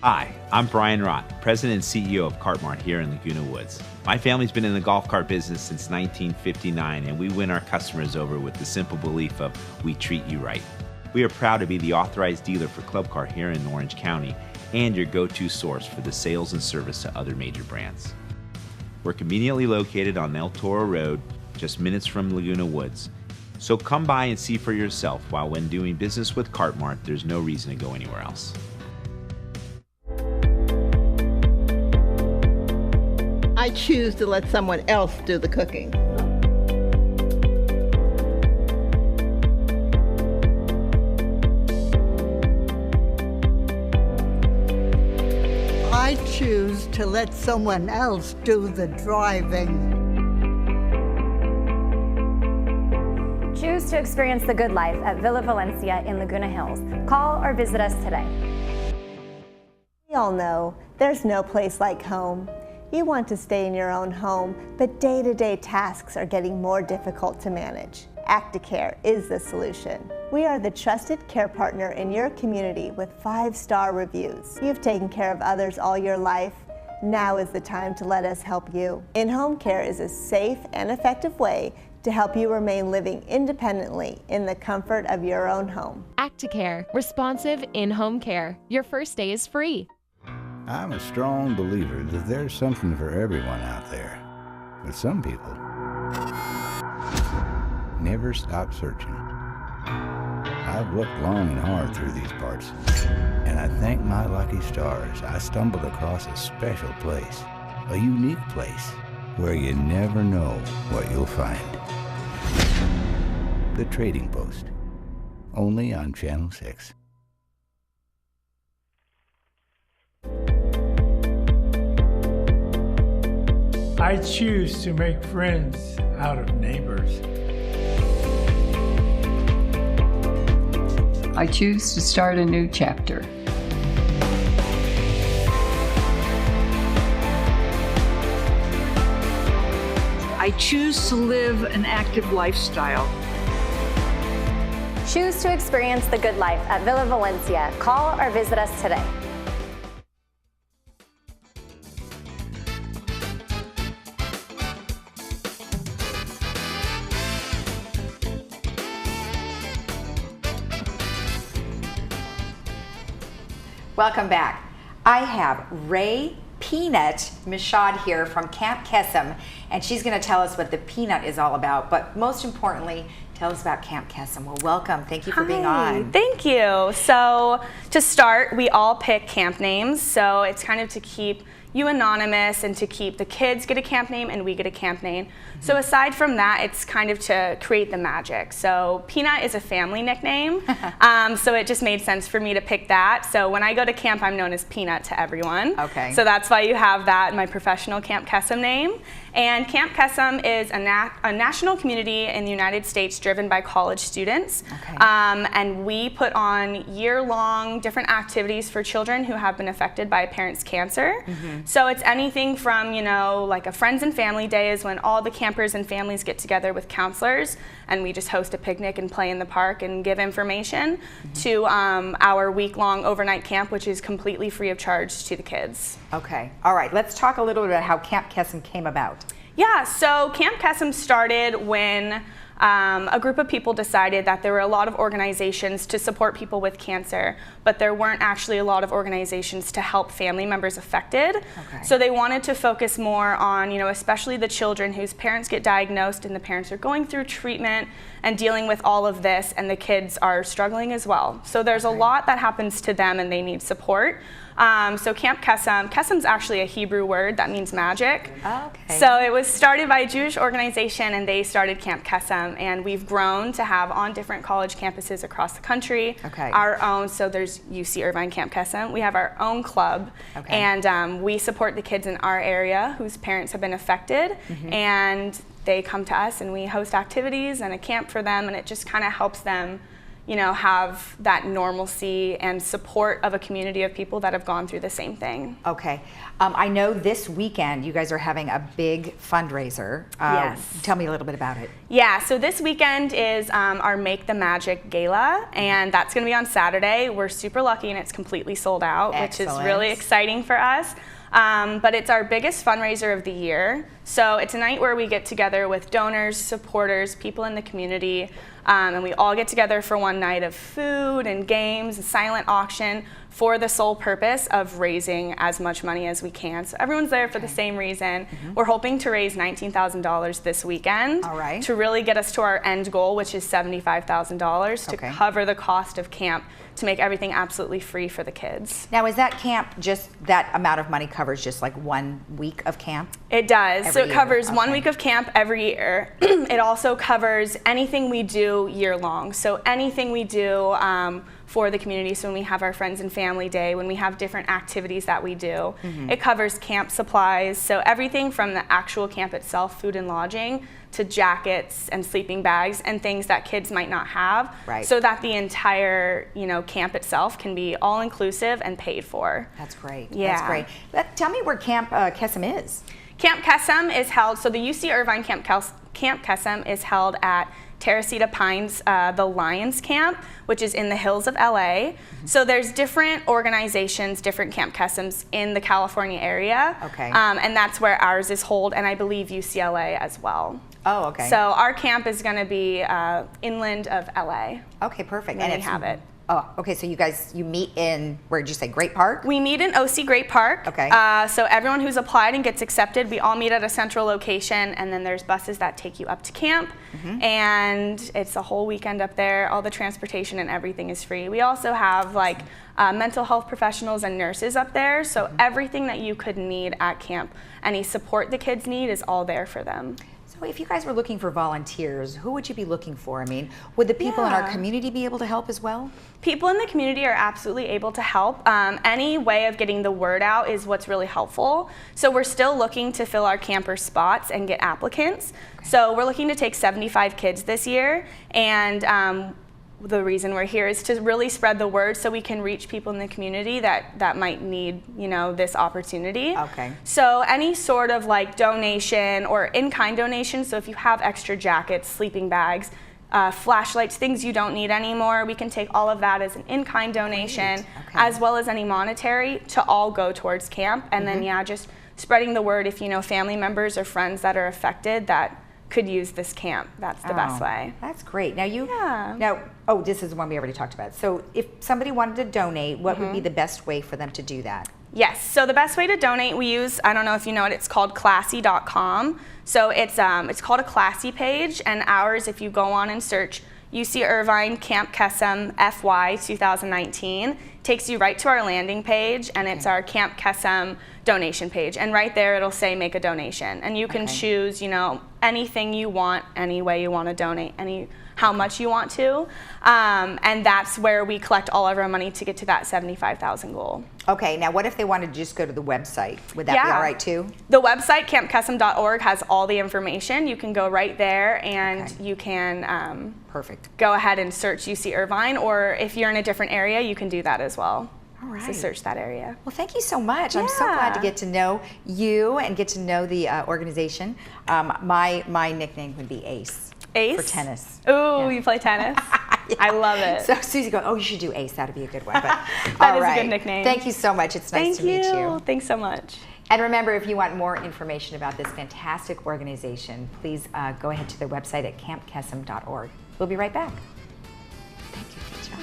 Hi, I'm Brian Rott, President and CEO of Cartmart here in Laguna Woods. My family's been in the golf cart business since 1959, and we win our customers over with the simple belief of we treat you right. We are proud to be the authorized dealer for Club Car here in Orange County and your go-to source for the sales and service to other major brands. We're conveniently located on El Toro Road, just minutes from Laguna Woods. So come by and see for yourself, while when doing business with Cartmart, there's no reason to go anywhere else. I choose to let someone else do the cooking. I choose to let someone else do the driving. Choose to experience the good life at Villa Valencia in Laguna Hills. Call or visit us today. We all know there's no place like home. You want to stay in your own home, but day-to-day tasks are getting more difficult to manage. Acticare is the solution. We are the trusted care partner in your community with 5-star reviews. You've taken care of others all your life. Now is the time to let us help you. In-home care is a safe and effective way to help you remain living independently in the comfort of your own home. Acticare, responsive in-home care. Your first day is free. I'm a strong believer that there's something for everyone out there. But some people never stop searching. I've looked long and hard through these parts, and I thank my lucky stars I stumbled across a special place, a unique place, where you never know what you'll find. The Trading Post, only on Channel 6. I choose to make friends out of neighbors. I choose to start a new chapter. I choose to live an active lifestyle. Choose to experience the good life at Villa Valencia. Call or visit us today. Welcome back. I have Ray Peanut Mashad here from Camp Kesem, and she's going to tell us what the peanut is all about. But most importantly, Tell us about Camp Kesem. Well, welcome. Thank you for being on. Thank you. So to start, we all pick camp names. So it's kind of to keep you anonymous and to keep the kids get a camp name and we get a camp name. So aside from that, it's kind of to create the magic. So Peanut is a family nickname, so it just made sense for me to pick that. So when I go to camp, I'm known as Peanut to everyone. Okay. So that's why you have that in my professional Camp Kesem name. And Camp Kesem is a national community in the United States driven by college students. Okay. And we put on year-long different activities for children who have been affected by a parent's cancer. So it's anything from, you know, like a friends and family day is when all the campers and families get together with counselors and we just host a picnic and play in the park and give information, to our week-long overnight camp, which is completely free of charge to the kids. Okay. All right. Let's talk a little bit about how Camp Kesem came about. Yeah, so Camp Kesem started when a group of people decided that there were a lot of organizations to support people with cancer, but there weren't actually a lot of organizations to help family members affected. Okay. So they wanted to focus more on, you know, especially the children whose parents get diagnosed and the parents are going through treatment and dealing with all of this, and the kids are struggling as well. So there's a lot that happens to them and they need support. So Camp Kesem, Kesem's actually a Hebrew word that means magic. Okay. So it was started by a Jewish organization and they started Camp Kesem, and we've grown to have on different college campuses across the country. Okay. Our own, so there's UC Irvine Camp Kesem. We have our own club, and we support the kids in our area whose parents have been affected, and they come to us and we host activities and a camp for them, and it just kind of helps them, you know, have that normalcy and support of a community of people that have gone through the same thing. Okay. I know this weekend you guys are having a big fundraiser. Yes. Tell me a little bit about it. Yeah, so this weekend is our Make the Magic Gala, and that's going to be on Saturday. We're super lucky and it's completely sold out, which is really exciting for us. But it's our biggest fundraiser of the year. So it's a night where we get together with donors, supporters, people in the community, and we all get together for one night of food and games, a silent auction, for the sole purpose of raising as much money as we can. So everyone's there for the same reason. We're hoping to raise $19,000 this weekend to really get us to our end goal, which is $75,000 to cover the cost of camp, to make everything absolutely free for the kids. Now, is that camp just that amount of money covers just like 1 week of camp? It does. So it year? covers 1 week of camp every year. It also covers anything we do year long. So anything we do for the community. So when we have our friends and family day, when we have different activities that we do, it covers camp supplies. So everything from the actual camp itself, food and lodging, to jackets and sleeping bags and things that kids might not have, so that the entire, you know, camp itself can be all inclusive and paid for. That's great. Yeah. That's great. Tell me where Camp Kesem is. Camp Kesem is held, so the UC Irvine Camp Kesem is held at Teresita Pines, the Lions Camp, which is in the hills of LA. So there's different organizations, different Camp Kesems in the California area. Okay. And that's where ours is held, and I believe UCLA as well. Oh, okay. So our camp is going to be inland of LA. Okay, perfect. And we have it. Oh, okay. So you meet in, where did you say, Great Park? We meet in OC Great Park. Okay. So everyone who's applied and gets accepted, we all meet at a central location, and then there's buses that take you up to camp, and it's a whole weekend up there. All the transportation and everything is free. We also have like mental health professionals and nurses up there, so everything that you could need at camp, any support the kids need, is all there for them. So if you guys were looking for volunteers, who would you be looking for? I mean, would the people in our community be able to help as well? People in the community are absolutely able to help. Any way of getting the word out is what's really helpful. So we're still looking to fill our camper spots and get applicants. So we're looking to take 75 kids this year, and the reason we're here is to really spread the word so we can reach people in the community that might need, you know, this opportunity. Okay. So any sort of like donation or in-kind donation, so if you have extra jackets, sleeping bags, flashlights, things you don't need anymore, we can take all of that as an in-kind donation, as well as any monetary, to all go towards camp. And then just spreading the word if you know family members or friends that are affected that could use this camp. That's the best way. That's great. Now this is the one we already talked about. So if somebody wanted to donate, what would be the best way for them to do that? Yes, so the best way to donate, we use, I don't know if you know it, it's called classy.com. So it's called a Classy page, and ours, if you go on and search UC Irvine Camp Kesem FY 2019, takes you right to our landing page, and it's our Camp Kesem donation page. And right there it'll say make a donation. And you can choose, you know, anything you want, any way you want to donate, how much you want to. And that's where we collect all of our money to get to that $75,000 goal. Okay, now what if they wanted to just go to the website? Would that be all right too? The website, campkesem.org, has all the information. You can go right there and you can go ahead and search UC Irvine, or if you're in a different area, you can do that as well. All right. So search that area. Well, thank you so much. I'm so glad to get to know you and get to know the organization. My nickname would be Ace. Ace? For tennis. Ooh, you play tennis? I love it. So Susie goes, oh, you should do Ace. That'd be a good one. But, that is a good nickname. Thank you so much. It's nice to meet you. Thanks so much. And remember, if you want more information about this fantastic organization, please go ahead to their website at campkesem.org. We'll be right back. Thank you. Good job.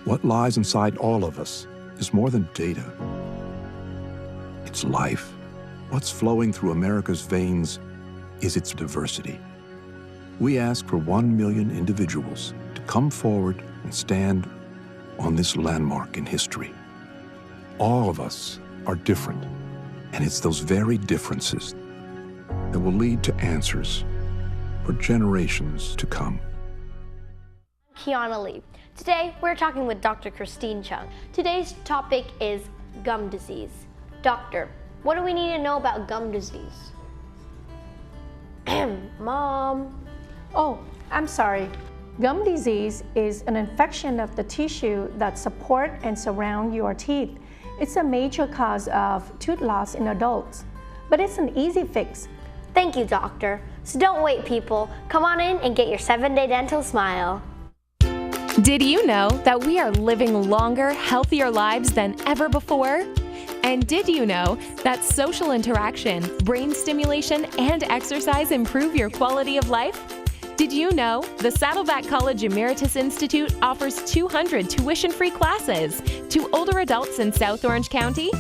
What lies inside all of us is more than data. It's life. What's flowing through America's veins is its diversity. We ask for 1 million individuals to come forward and stand on this landmark in history. All of us are different, and it's those very differences that will lead to answers for generations to come. Kiana Lee. Today, we're talking with Dr. Christine Chung. Today's topic is gum disease. Doctor, what do we need to know about gum disease? Mom. Oh, I'm sorry. Gum disease is an infection of the tissue that support and surround your teeth. It's a major cause of tooth loss in adults, but it's an easy fix. Thank you, doctor. So don't wait, people. Come on in and get your 7-day dental smile. Did you know that we are living longer, healthier lives than ever before? And did you know that social interaction, brain stimulation, and exercise improve your quality of life? Did you know the Saddleback College Emeritus Institute offers 200 tuition-free classes to older adults in South Orange County?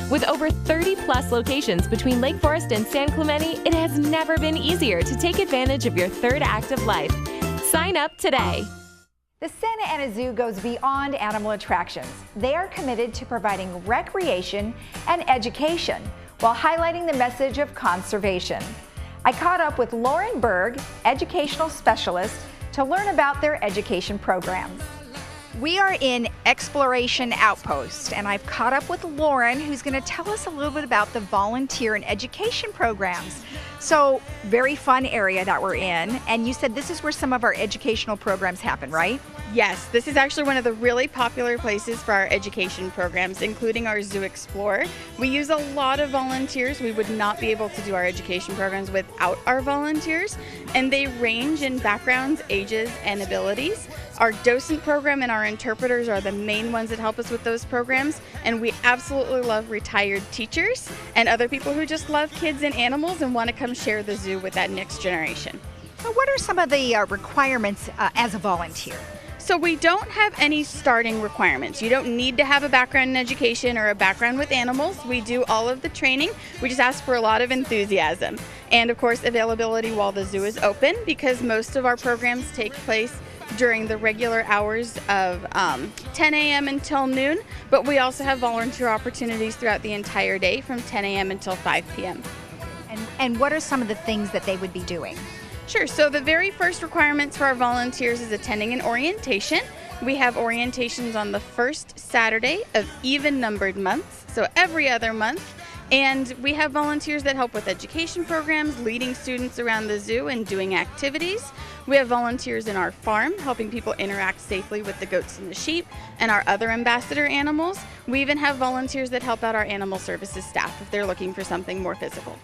With over 30-plus locations between Lake Forest and San Clemente, it has never been easier to take advantage of your third act of life. Sign up today. The Santa Ana Zoo goes beyond animal attractions. They are committed to providing recreation and education while highlighting the message of conservation. I caught up with Lauren Berg, educational specialist, to learn about their education programs. We are in Exploration Outpost, and I've caught up with Lauren, who's going to tell us a little bit about the volunteer and education programs. So, very fun area that we're in, and you said this is where some of our educational programs happen, right? Yes, this is actually one of the really popular places for our education programs, including our Zoo Explorer. We use a lot of volunteers. We would not be able to do our education programs without our volunteers, and they range in backgrounds, ages, and abilities. Our docent program and our interpreters are the main ones that help us with those programs, and we absolutely love retired teachers and other people who just love kids and animals and want to come share the zoo with that next generation. So what are some of the requirements as a volunteer? So we don't have any starting requirements. You don't need to have a background in education or a background with animals. We do all of the training. We just ask for a lot of enthusiasm. And of course, availability while the zoo is open, because most of our programs take place during the regular hours of 10 a.m. until noon, but we also have volunteer opportunities throughout the entire day from 10 a.m. until 5 p.m. And what are some of the things that they would be doing? Sure, so the very first requirements for our volunteers is attending an orientation. We have orientations on the first Saturday of even-numbered months, so every other month. And we have volunteers that help with education programs, leading students around the zoo and doing activities. We have volunteers in our farm, helping people interact safely with the goats and the sheep and our other ambassador animals. We even have volunteers that help out our animal services staff if they're looking for something more physical.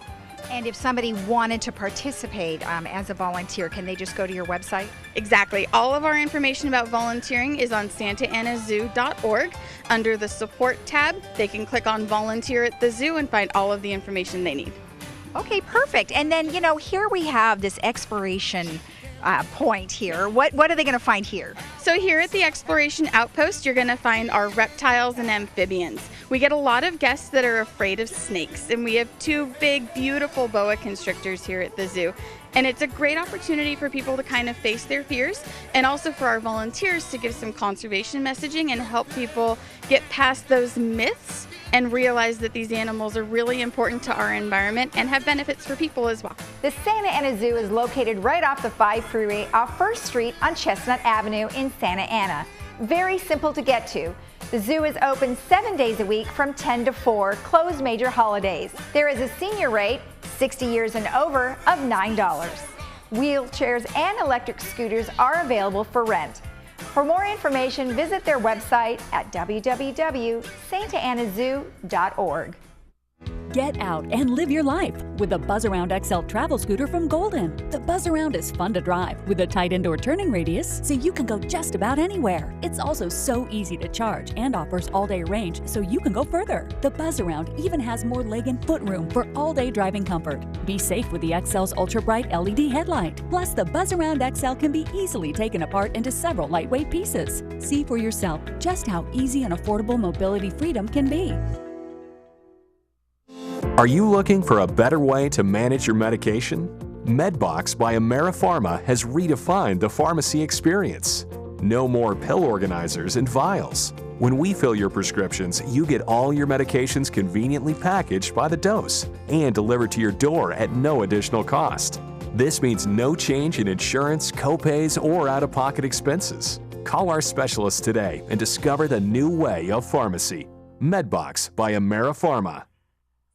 And if somebody wanted to participate as a volunteer, can they just go to your website? Exactly. All of our information about volunteering is on santaanazoo.org. Under the support tab, they can click on volunteer at the zoo and find all of the information they need. Okay, perfect. And then, here we have this exploration point here. What are they going to find here? So here at the Exploration Outpost, you're going to find our reptiles and amphibians. We get a lot of guests that are afraid of snakes, and we have 2 big, beautiful boa constrictors here at the zoo. And it's a great opportunity for people to kind of face their fears, and also for our volunteers to give some conservation messaging and help people get past those myths and realize that these animals are really important to our environment and have benefits for people as well. The Santa Ana Zoo is located right off the 5 freeway off 1st Street on Chestnut Avenue in Santa Ana. Very simple to get to. The zoo is open 7 days a week from 10 to 4, closed major holidays. There is a senior rate, 60 years and over, of $9. Wheelchairs and electric scooters are available for rent. For more information, visit their website at www.santaanazoo.org. Get out and live your life with the Buzz Around XL travel scooter from Golden. The Buzz Around is fun to drive with a tight indoor turning radius so you can go just about anywhere. It's also so easy to charge and offers all-day range so you can go further. The Buzz Around even has more leg and foot room for all-day driving comfort. Be safe with the XL's ultra-bright LED headlight. Plus, the Buzz Around XL can be easily taken apart into several lightweight pieces. See for yourself just how easy and affordable mobility freedom can be. Are you looking for a better way to manage your medication? MedBox by AmeriPharma has redefined the pharmacy experience. No more pill organizers and vials. When we fill your prescriptions, you get all your medications conveniently packaged by the dose and delivered to your door at no additional cost. This means no change in insurance, copays, or out-of-pocket expenses. Call our specialists today and discover the new way of pharmacy. MedBox by AmeriPharma.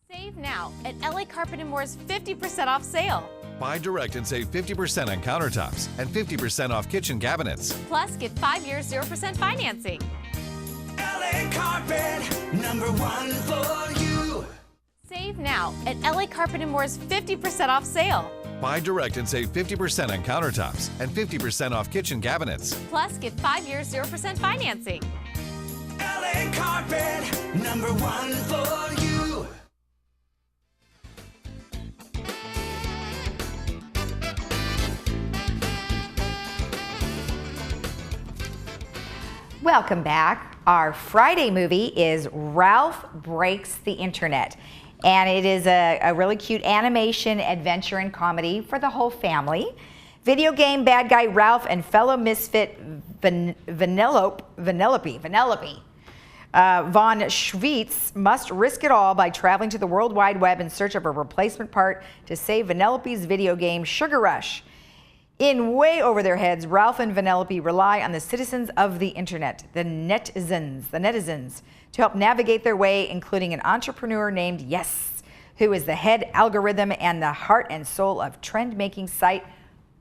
Save now at LA Carpet & More's 50% off sale. Buy direct and save 50% on countertops and 50% off kitchen cabinets. Plus, get 5 years 0% financing. LA Carpet, #1 for you. Save now at LA Carpet & More's 50% off sale. Buy direct and save 50% on countertops and 50% off kitchen cabinets. Plus, get 5 years 0% financing. LA Carpet, #1 for you. Welcome back. Our Friday movie is Ralph Breaks the Internet. And it is a really cute animation, adventure, and comedy for the whole family. Video game bad guy Ralph and fellow misfit Vanellope von Schweetz must risk it all by traveling to the World Wide Web in search of a replacement part to save Vanellope's video game Sugar Rush. In way over their heads, Ralph and Vanellope rely on the citizens of the internet, the netizens, to help navigate their way, including an entrepreneur named Yes, who is the head algorithm and the heart and soul of trend-making site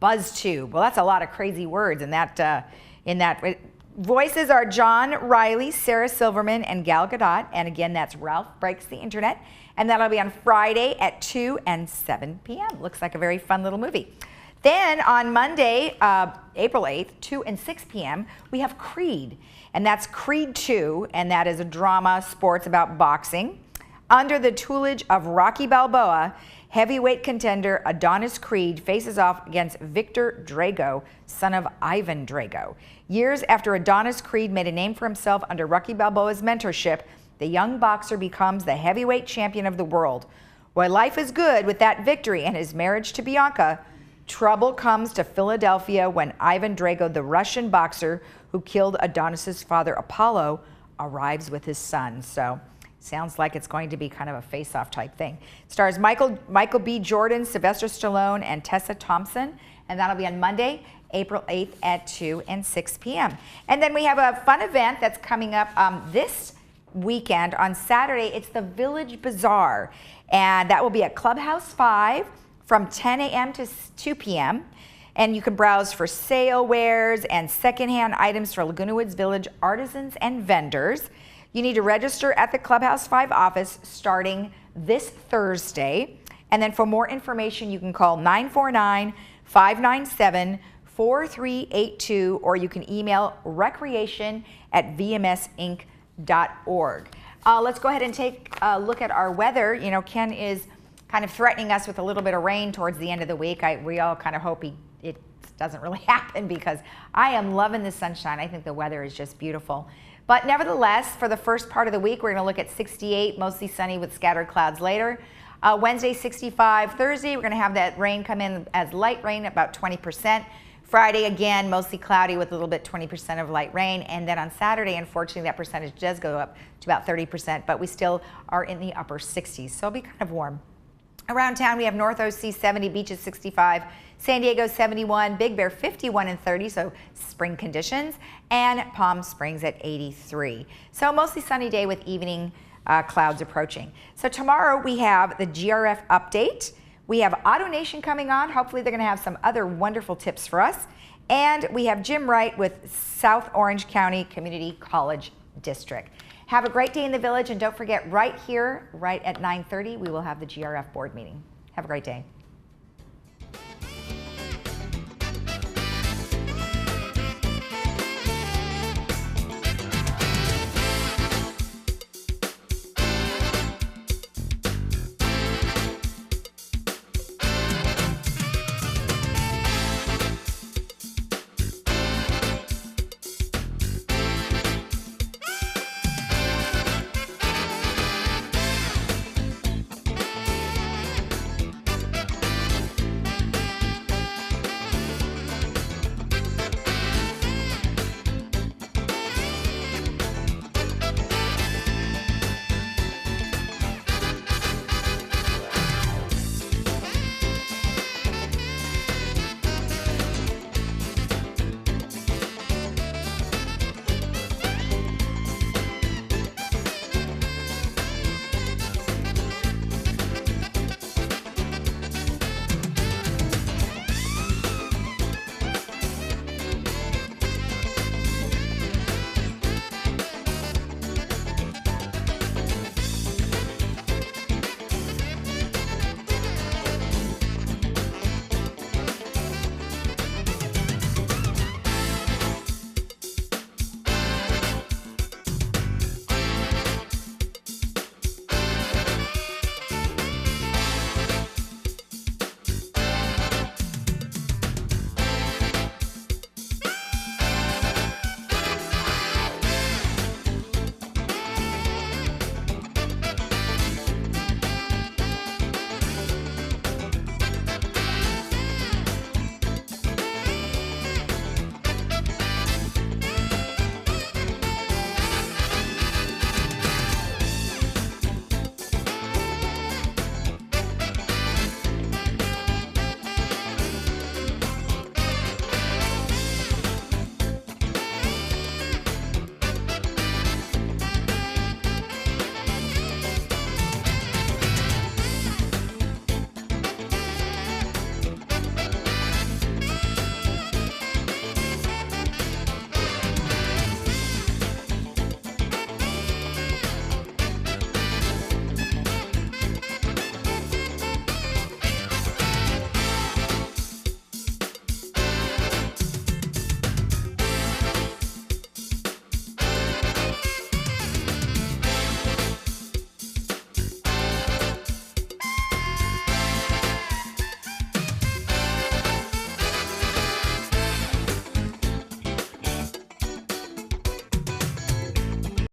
BuzzTube. Well, that's a lot of crazy words in that. Voices are John Riley, Sarah Silverman, and Gal Gadot. And again, that's Ralph Breaks the Internet. And that'll be on Friday at 2 and 7 p.m. Looks like a very fun little movie. Then on Monday, April 8th, 2 and 6 p.m., we have Creed. And that's Creed 2, and that is a drama sports about boxing. Under the tutelage of Rocky Balboa, heavyweight contender Adonis Creed faces off against Victor Drago, son of Ivan Drago. Years after Adonis Creed made a name for himself under Rocky Balboa's mentorship, the young boxer becomes the heavyweight champion of the world. While life is good with that victory and his marriage to Bianca, trouble comes to Philadelphia when Ivan Drago, the Russian boxer who killed Adonis's father Apollo, arrives with his son. So sounds like it's going to be kind of a face-off type thing. It stars Michael B. Jordan, Sylvester Stallone, and Tessa Thompson. And that'll be on Monday, April 8th at 2 and 6 p.m. And then we have a fun event that's coming up this weekend on Saturday. It's the Village Bazaar. And that will be at Clubhouse 5 from 10 a.m. to 2 p.m. And you can browse for sale wares and secondhand items for Laguna Woods Village artisans and vendors. You need to register at the Clubhouse 5 office starting this Thursday. And then for more information, you can call 949-597-4382, or you can email recreation@vmsinc.org. Let's go ahead and take a look at our weather. You know, Ken is kind of threatening us with a little bit of rain towards the end of the week. We all kind of hope it doesn't really happen, because I am loving the sunshine. I think the weather is just beautiful. But nevertheless, for the first part of the week, we're going to look at 68, mostly sunny with scattered clouds later. Wednesday, 65. Thursday, we're going to have that rain come in as light rain, about 20%. Friday, again, mostly cloudy with a little bit 20% of light rain. And then on Saturday, unfortunately, that percentage does go up to about 30%, but we still are in the upper 60s, so it'll be kind of warm. Around town, we have North OC 70, Beaches 65, San Diego 71, Big Bear 51 and 30, so spring conditions, and Palm Springs at 83. So mostly sunny day with evening clouds approaching. So tomorrow we have the GRF update. We have AutoNation coming on. Hopefully they're going to have some other wonderful tips for us. And we have Jim Wright with South Orange County Community College District. Have a great day in the Village, and don't forget, right here, right at 9:30, we will have the GRF board meeting. Have a great day.